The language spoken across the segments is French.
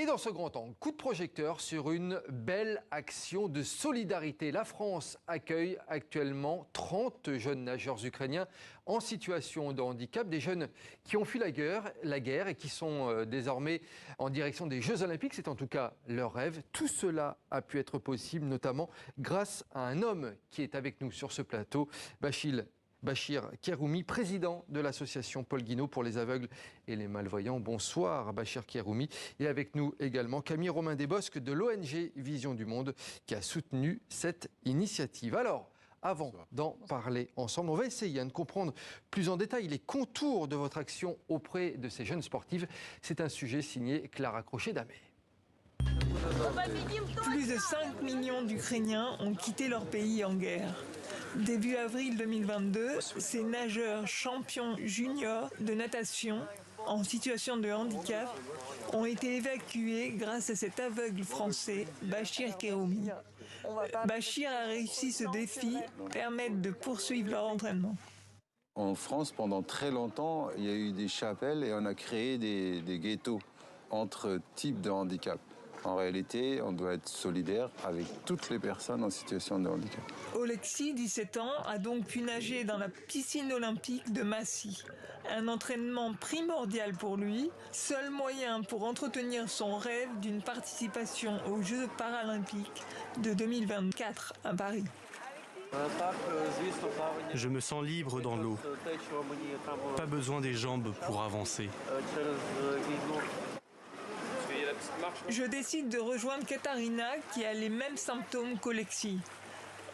Et dans ce grand angle, coup de projecteur sur une belle action de solidarité. La France accueille actuellement 30 jeunes nageurs ukrainiens en situation de handicap, des jeunes qui ont fui la guerre et qui sont désormais en direction des Jeux Olympiques. C'est en tout cas leur rêve. Tout cela a pu être possible, notamment grâce à un homme qui est avec nous sur ce plateau, Bachir Keroumi, président de l'association Paul Guinaud pour les aveugles et les malvoyants. Bonsoir Bachir Keroumi. Et avec nous également Camille Romain Desbosques de l'ONG Vision du Monde qui a soutenu cette initiative. Alors, avant d'en parler ensemble, on va essayer de comprendre plus en détail les contours de votre action auprès de ces jeunes sportives. C'est un sujet signé Clara Crochet-Damé. Plus de 5 millions d'Ukrainiens ont quitté leur pays en guerre. Début avril 2022, ces nageurs champions juniors de natation en situation de handicap ont été évacués grâce à cet aveugle français, Bachir Keroumi. Bachir a réussi ce défi, permettre de poursuivre leur entraînement. En France, pendant très longtemps, il y a eu des chapelles et on a créé des ghettos entre types de handicap. En réalité, on doit être solidaire avec toutes les personnes en situation de handicap. Oleksiy, 17 ans, a donc pu nager dans la piscine olympique de Massy. Un entraînement primordial pour lui, seul moyen pour entretenir son rêve d'une participation aux Jeux paralympiques de 2024 à Paris. Je me sens libre dans l'eau. Pas besoin des jambes pour avancer. Je décide de rejoindre Katarina qui a les mêmes symptômes qu'Oleksiy.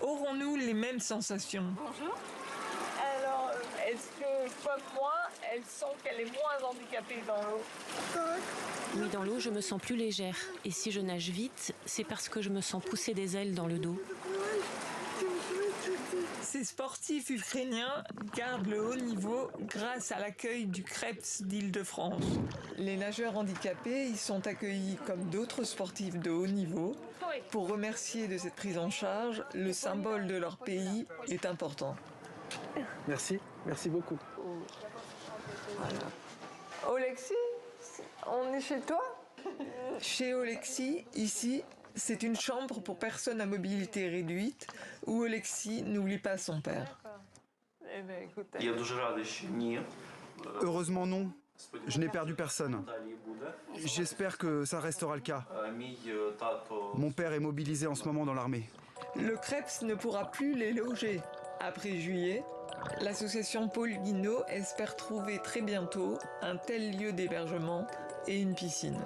Aurons-nous les mêmes sensations? Bonjour. Alors, est-ce que, comme moi, elle sent qu'elle est moins handicapée dans l'eau? Oui, dans l'eau, je me sens plus légère. Et si je nage vite, c'est parce que je me sens pousser des ailes dans le dos. Ces sportifs ukrainiens gardent le haut niveau grâce à l'accueil du Krebs d'Île-de-France. Les nageurs handicapés y sont accueillis comme d'autres sportifs de haut niveau. Pour remercier de cette prise en charge, le symbole de leur pays est important. Merci beaucoup. Voilà. Oleksiy, on est chez toi? Chez Oleksiy, ici, c'est une chambre pour personnes à mobilité réduite où Oleksiy n'oublie pas son père. Eh ben, écoute, Heureusement non, je n'ai perdu personne. J'espère que ça restera le cas. Mon père est mobilisé en ce moment dans l'armée. Le Krebs ne pourra plus les loger. Après juillet, l'association Paul Guinaud espère trouver très bientôt un tel lieu d'hébergement et une piscine.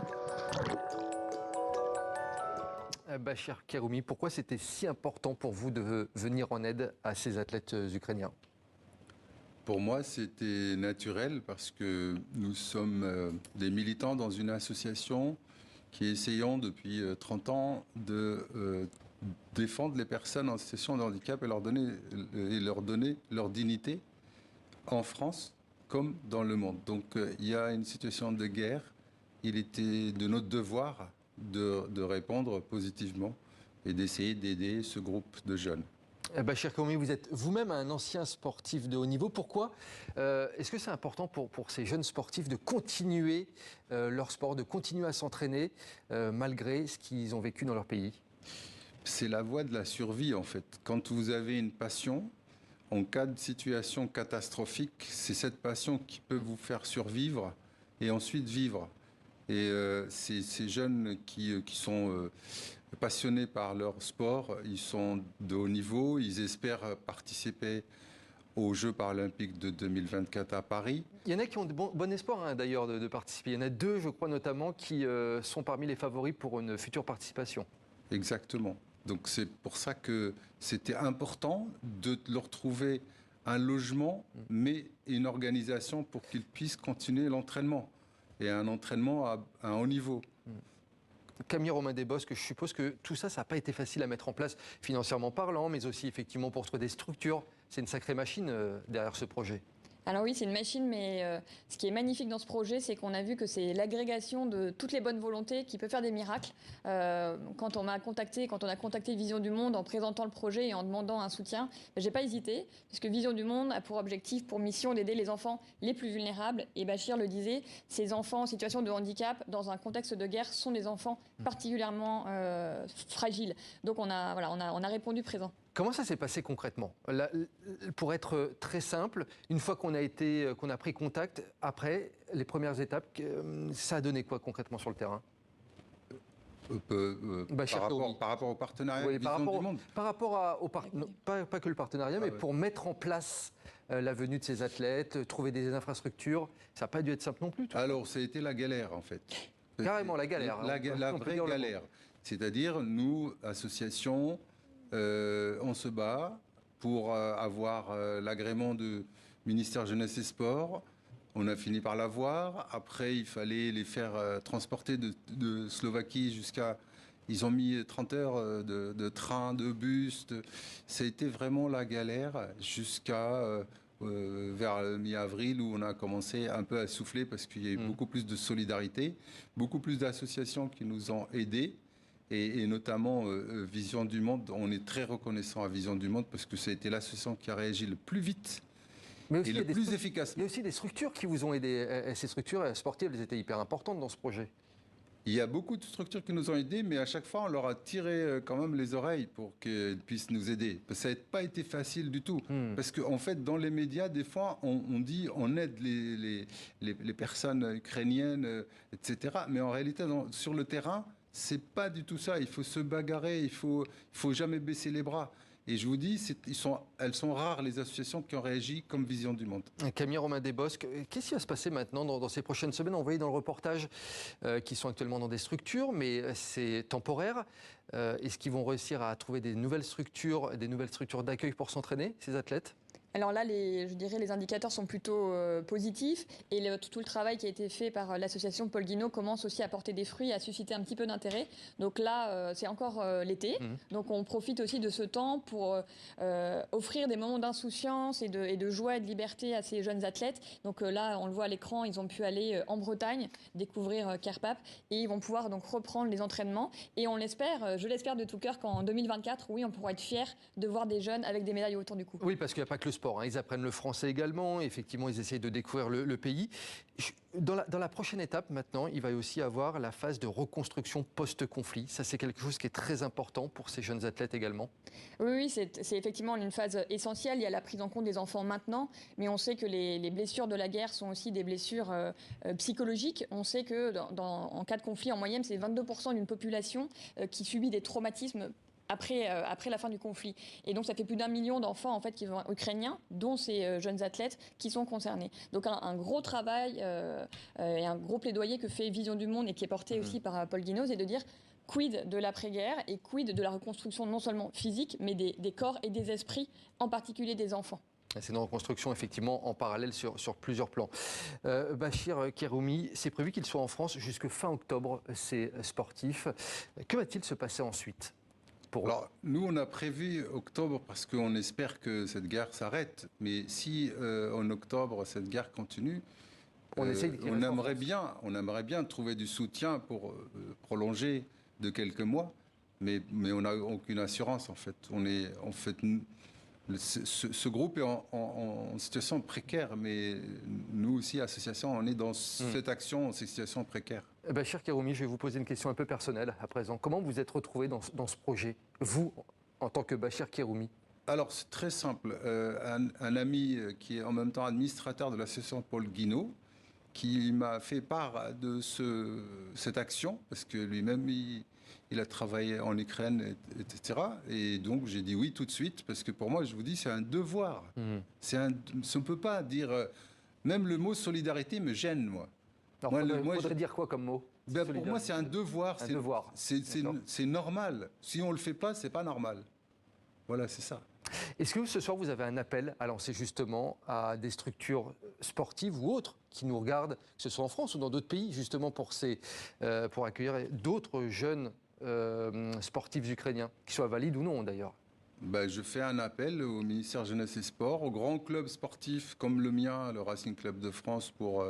Bachir Keroumi, pourquoi c'était si important pour vous de venir en aide à ces athlètes ukrainiens? Pour moi, c'était naturel parce que nous sommes des militants dans une association qui essayons depuis 30 ans de défendre les personnes en situation de handicap et leur donner leur dignité en France comme dans le monde. Donc il y a une situation de guerre, il était de notre devoir de répondre positivement et d'essayer d'aider ce groupe de jeunes. Bachir Keroumi, vous êtes vous-même un ancien sportif de haut niveau. Pourquoi est-ce que c'est important pour ces jeunes sportifs de continuer leur sport, de continuer à s'entraîner malgré ce qu'ils ont vécu dans leur pays? C'est la voie de la survie en fait. Quand vous avez une passion, en cas de situation catastrophique, c'est cette passion qui peut vous faire survivre et ensuite vivre. Et ces jeunes qui sont passionnés par leur sport, ils sont de haut niveau, ils espèrent participer aux Jeux paralympiques de 2024 à Paris. Il y en a qui ont de bon espoir d'ailleurs de participer. Il y en a deux, je crois notamment, qui sont parmi les favoris pour une future participation. Exactement. Donc c'est pour ça que c'était important de leur trouver un logement, mais une organisation pour qu'ils puissent continuer l'entraînement. Et un entraînement à un haut niveau. Camille Romain Desbosques, je suppose que tout ça, ça n'a pas été facile à mettre en place financièrement parlant, mais aussi effectivement pour trouver des structures. C'est une sacrée machine derrière ce projet. Alors oui, c'est une machine, mais ce qui est magnifique dans ce projet, c'est qu'on a vu que c'est l'agrégation de toutes les bonnes volontés qui peut faire des miracles. Quand on a contacté Vision du Monde en présentant le projet et en demandant un soutien, j'ai pas hésité, parce que Vision du Monde a pour objectif, pour mission d'aider les enfants les plus vulnérables. Et Bachir le disait, ces enfants en situation de handicap, dans un contexte de guerre, sont des enfants particulièrement fragiles. Donc on a répondu présent. Comment ça s'est passé concrètement? Pour être très simple, une fois qu'on a pris contact, après les premières étapes, ça a donné quoi concrètement sur le terrain? Par rapport au partenariat Oui, Vision du Monde. par rapport pas que le partenariat, mais pour mettre en place la venue de ces athlètes, trouver des infrastructures, ça n'a pas dû être simple non plus. Alors, ça a été la galère, en fait. Carrément la galère. La vraie galère. C'est-à-dire, nous, association, on se bat pour avoir l'agrément du ministère Jeunesse et Sport. On a fini par l'avoir. Après, il fallait les faire transporter de Slovaquie jusqu'à... Ils ont mis 30 heures de train, de bus. Ça a été vraiment la galère jusqu'à vers mi-avril où on a commencé un peu à souffler parce qu'il y a eu beaucoup plus de solidarité, beaucoup plus d'associations qui nous ont aidés. Et notamment Vision du Monde, on est très reconnaissant à Vision du Monde parce que ça a été l'association qui a réagi le plus vite et le plus efficacement. Il y a aussi des structures qui vous ont aidé. Ces structures sportives, elles étaient hyper importantes dans ce projet. Il y a beaucoup de structures qui nous ont aidés, mais à chaque fois, on leur a tiré quand même les oreilles pour qu'elles puissent nous aider. Ça n'a pas été facile du tout. Parce qu'en fait, dans les médias, des fois, on dit on aide les personnes ukrainiennes, etc. Mais en réalité, sur le terrain, c'est pas du tout ça. Il faut se bagarrer, il faut jamais baisser les bras. Et je vous dis, elles sont rares les associations qui ont réagi comme Vision du Monde. Camille Romain-Desbosques, qu'est-ce qui va se passer maintenant dans ces prochaines semaines? On voyait dans le reportage qu'ils sont actuellement dans des structures, mais c'est temporaire. Est-ce qu'ils vont réussir à trouver des nouvelles structures d'accueil pour s'entraîner, ces athlètes? Alors là, je dirais les indicateurs sont plutôt positifs et tout le travail qui a été fait par l'association Paul Guinot commence aussi à porter des fruits, à susciter un petit peu d'intérêt. Donc là, c'est encore l'été. Donc on profite aussi de ce temps pour offrir des moments d'insouciance et de joie et de liberté à ces jeunes athlètes. Donc là, on le voit à l'écran, ils ont pu aller en Bretagne, découvrir Kerpap et ils vont pouvoir donc reprendre les entraînements. Et on l'espère, je l'espère de tout cœur qu'en 2024, oui, on pourra être fiers de voir des jeunes avec des médailles autour du cou. Oui, parce qu'il n'y a pas que le sport. Ils apprennent le français également. Effectivement, ils essayent de découvrir le pays. Dans la prochaine étape, maintenant, il va aussi y avoir la phase de reconstruction post-conflit. Ça, c'est quelque chose qui est très important pour ces jeunes athlètes également. Oui, c'est effectivement une phase essentielle. Il y a la prise en compte des enfants maintenant, mais on sait que les blessures de la guerre sont aussi des blessures psychologiques. On sait que en cas de conflit, en moyenne, c'est 22% d'une population qui subit des traumatismes après la fin du conflit. Et donc, ça fait plus d'1 million d'enfants en fait, ukrainiens, dont ces jeunes athlètes, qui sont concernés. Donc, un gros travail et un gros plaidoyer que fait Vision du Monde et qui est porté aussi par Paul Guinot, c'est de dire quid de l'après-guerre et quid de la reconstruction non seulement physique, mais des corps et des esprits, en particulier des enfants. C'est une reconstruction effectivement en parallèle sur plusieurs plans. Bachir Kéroumi, c'est prévu qu'il soit en France jusque fin octobre, ces sportifs. Que va-t-il se passer ensuite? Alors, nous, on a prévu octobre parce qu'on espère que cette guerre s'arrête. Mais si en octobre, cette guerre continue, on aimerait bien trouver du soutien pour prolonger de quelques mois. Mais on n'a aucune assurance, en fait. Ce groupe est en situation précaire, mais nous aussi, association, on est dans cette action, en situation précaire. Bachir Kéroumi, je vais vous poser une question un peu personnelle à présent. Comment vous êtes retrouvé dans ce projet, vous, en tant que Bachir Kéroumi? Alors, c'est très simple. Un ami qui est en même temps administrateur de l'association Paul Guinot, qui m'a fait part de cette action, parce que lui-même, il a travaillé en Ukraine, etc. Et donc, j'ai dit oui tout de suite, parce que pour moi, je vous dis, c'est un devoir. On ne peut pas dire... même le mot solidarité me gêne, moi. Il faudrait dire quoi comme mot? Pour moi, c'est un devoir. C'est normal. Si on ne le fait pas, c'est pas normal. Voilà, c'est ça. Est-ce que ce soir, vous avez un appel à lancer justement à des structures sportives ou autres qui nous regardent, que ce soit en France ou dans d'autres pays, justement pour accueillir d'autres jeunes sportifs ukrainiens, qu'ils soient valides ou non d'ailleurs? Je fais un appel au ministère Jeunesse et Sport, aux grands clubs sportifs comme le mien, le Racing Club de France, pour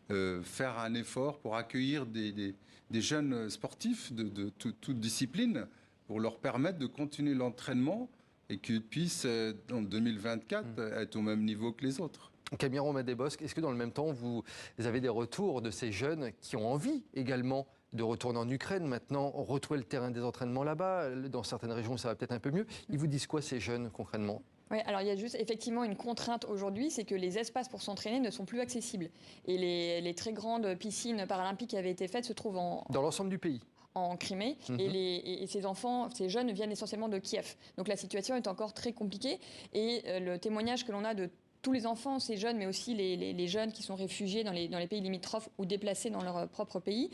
faire un effort pour accueillir des jeunes sportifs de toute discipline, pour leur permettre de continuer l'entraînement et qu'ils puissent, en 2024, être au même niveau que les autres. Camille Romain-Desbosques, est-ce que dans le même temps, vous avez des retours de ces jeunes qui ont envie également de retourner en Ukraine, maintenant retrouver le terrain des entraînements là-bas? Dans certaines régions, ça va peut-être un peu mieux. Ils vous disent quoi, ces jeunes, concrètement? Oui, alors il y a juste effectivement une contrainte aujourd'hui, c'est que les espaces pour s'entraîner ne sont plus accessibles. Et les très grandes piscines paralympiques qui avaient été faites se trouvent dans l'ensemble du pays, en Crimée, et ces enfants, ces jeunes viennent essentiellement de Kiev. Donc la situation est encore très compliquée, et le témoignage que l'on a de tous les enfants, ces jeunes, mais aussi les jeunes qui sont réfugiés dans les pays limitrophes ou déplacés dans leur propre pays,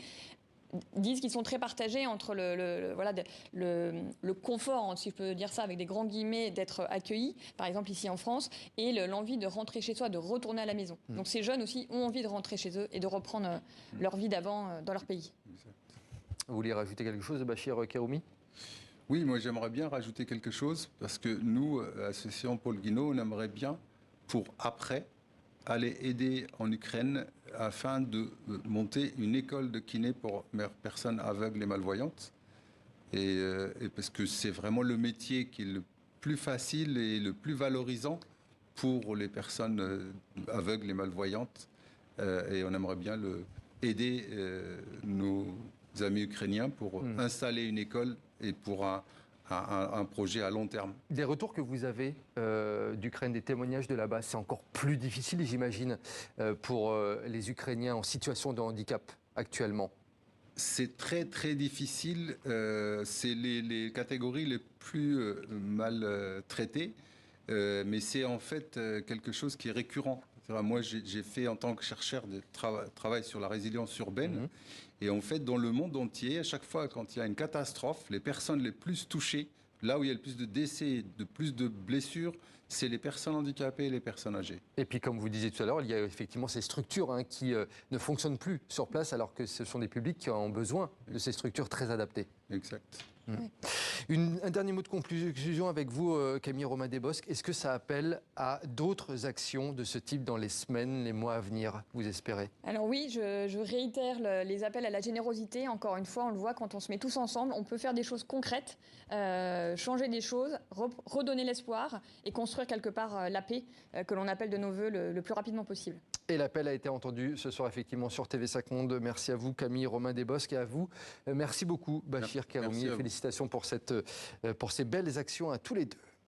disent qu'ils sont très partagés entre le confort, si je peux dire ça avec des grands guillemets, d'être accueillis, par exemple ici en France, et l'envie de rentrer chez soi, de retourner à la maison. Donc ces jeunes aussi ont envie de rentrer chez eux et de reprendre leur vie d'avant dans leur pays. Vous voulez rajouter quelque chose, Bachir Keroumi? Oui, moi j'aimerais bien rajouter quelque chose, parce que nous, Association Paul Guinaud, on aimerait bien, pour après, aller aider en Ukraine afin de monter une école de kiné pour personnes aveugles et malvoyantes. Et parce que c'est vraiment le métier qui est le plus facile et le plus valorisant pour les personnes aveugles et malvoyantes. Et on aimerait bien aider nos amis ukrainiens pour installer une école et pour un projet à long terme. Des retours que vous avez d'Ukraine, des témoignages de là-bas, c'est encore plus difficile, j'imagine, pour les Ukrainiens en situation de handicap actuellement? C'est très très difficile. C'est les catégories les plus mal traitées, mais c'est en fait quelque chose qui est récurrent. Moi, j'ai fait en tant que chercheur de travail sur la résilience urbaine. Et en fait, dans le monde entier, à chaque fois quand il y a une catastrophe, les personnes les plus touchées, là où il y a le plus de décès, de plus de blessures, c'est les personnes handicapées et les personnes âgées. Et puis, comme vous disiez tout à l'heure, il y a effectivement ces structures qui ne fonctionnent plus sur place, alors que ce sont des publics qui ont besoin de ces structures très adaptées. Exact. Un dernier mot de conclusion avec vous, Camille Romain-Desbosques. Est-ce que ça appelle à d'autres actions de ce type dans les semaines, les mois à venir, vous espérez? Alors oui, je réitère les appels à la générosité. Encore une fois, on le voit, quand on se met tous ensemble, on peut faire des choses concrètes, changer des choses, redonner l'espoir et construire quelque part la paix que l'on appelle de nos voeux le plus rapidement possible. Et l'appel a été entendu ce soir effectivement sur TV5 Monde. Merci à vous Camille Romain-Desbosques et à vous. Merci beaucoup Bachir Keroumi. Félicitations pour ces belles actions à tous les deux.